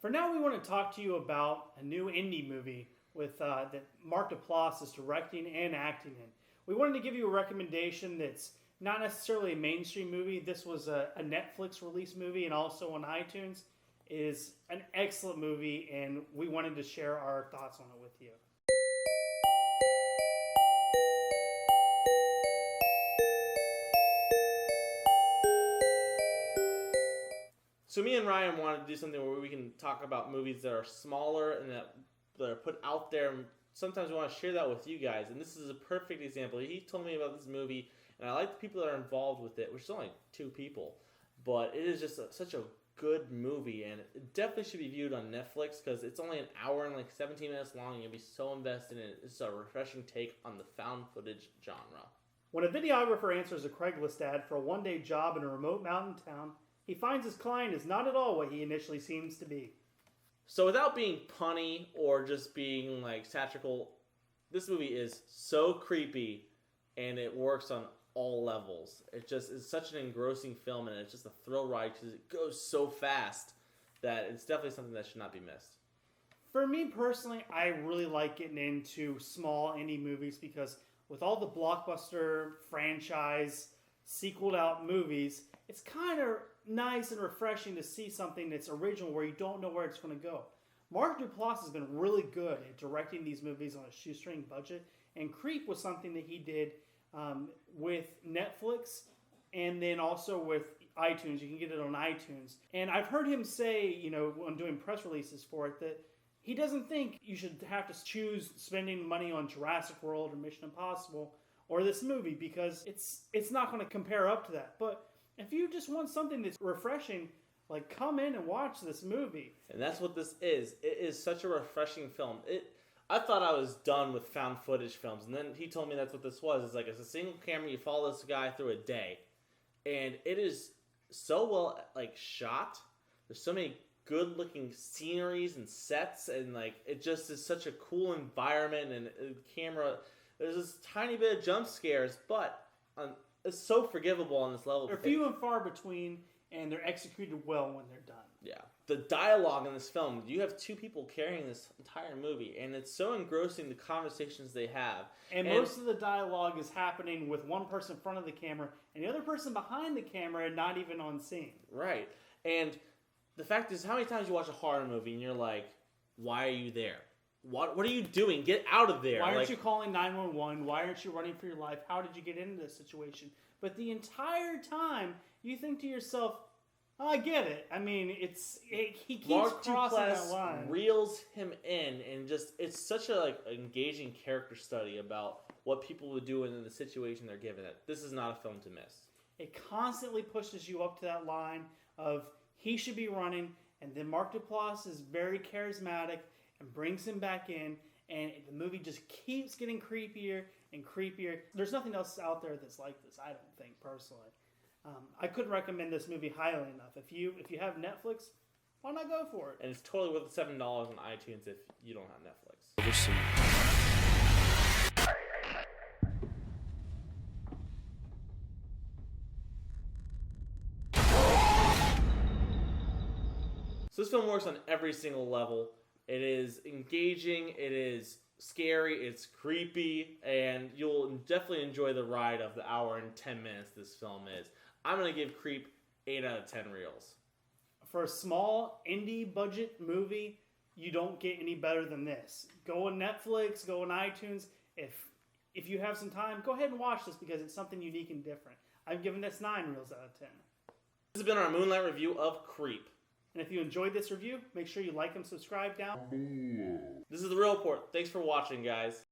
For now, we want to talk to you about a new indie movie with that Mark Duplass is directing and acting in. We wanted to give you a recommendation that's not necessarily a mainstream movie. This was a Netflix release movie and also on iTunes. It is an excellent movie, and we wanted to share our thoughts on it with you. So me and Ryan wanted to do something where we can talk about movies that are smaller and that are put out there. And sometimes we want to share that with you guys. And this is a perfect example. He told me about this movie, and I like the people that are involved with it, which is only 2 people. But it is just such a good movie, and it definitely should be viewed on Netflix because it's only an hour and like 17 minutes long, and you'll be so invested in it. It's a refreshing take on the found footage genre. When a videographer answers a Craigslist ad for a one-day job in a remote mountain town, he finds his client is not at all what he initially seems to be. So without being punny or just being like satirical, this movie is so creepy and it works on all levels. It just is such an engrossing film, and it's just a thrill ride because it goes so fast that it's definitely something that should not be missed. For me personally, I really like getting into small indie movies because with all the blockbuster franchise sequeled out movies, it's kind of nice and refreshing to see something that's original where you don't know where it's going to go. Mark Duplass has been really good at directing these movies on a shoestring budget, and Creep was something that he did with Netflix and then also with iTunes. You can get it on iTunes. And I've heard him say, when doing press releases for it, that he doesn't think you should have to choose spending money on Jurassic World or Mission Impossible or this movie because it's not going to compare up to that. But if you just want something that's refreshing, like come in and watch this movie. And that's what this is. It is such a refreshing film. I thought I was done with found footage films, and then he told me that's what this was. It's like it's a single camera. You follow this guy through a day, and it is so well shot. There's so many good looking sceneries and sets, and it just is such a cool environment. And the camera, there's this tiny bit of jump scares, but it's so forgivable on this level. They're few and far between, and they're executed well when they're done. Yeah. The dialogue in this film, you have 2 people carrying this entire movie, and it's so engrossing, the conversations they have. And most of the dialogue is happening with one person in front of the camera and the other person behind the camera and not even on scene. Right. And the fact is, how many times you watch a horror movie and you're like, why are you there? What are you doing? Get out of there. Why aren't you calling 911? Why aren't you running for your life? How did you get into this situation? But the entire time, you think to yourself, oh, I get it. I mean, he keeps crossing that line. Reels him in, and it's such a engaging character study about what people would do in the situation they're given. It. This is not a film to miss. It constantly pushes you up to that line of he should be running, and then Mark Duplass is very charismatic and brings him back in, and the movie just keeps getting creepier and creepier. There's nothing else out there that's like this, I don't think, personally. I couldn't recommend this movie highly enough. If you have Netflix, why not go for it? And it's totally worth the $7 on iTunes if you don't have Netflix. So this film works on every single level. It is engaging, it is scary, it's creepy, and you'll definitely enjoy the ride of the hour and 10 minutes this film is. I'm going to give Creep 8 out of 10 reels. For a small indie budget movie, you don't get any better than this. Go on Netflix, go on iTunes. If you have some time, go ahead and watch this because it's something unique and different. I've given this 9 reels out of 10. This has been our Moonlight review of Creep. And if you enjoyed this review, make sure you like and subscribe down. This is The Real Report. Thanks for watching, guys.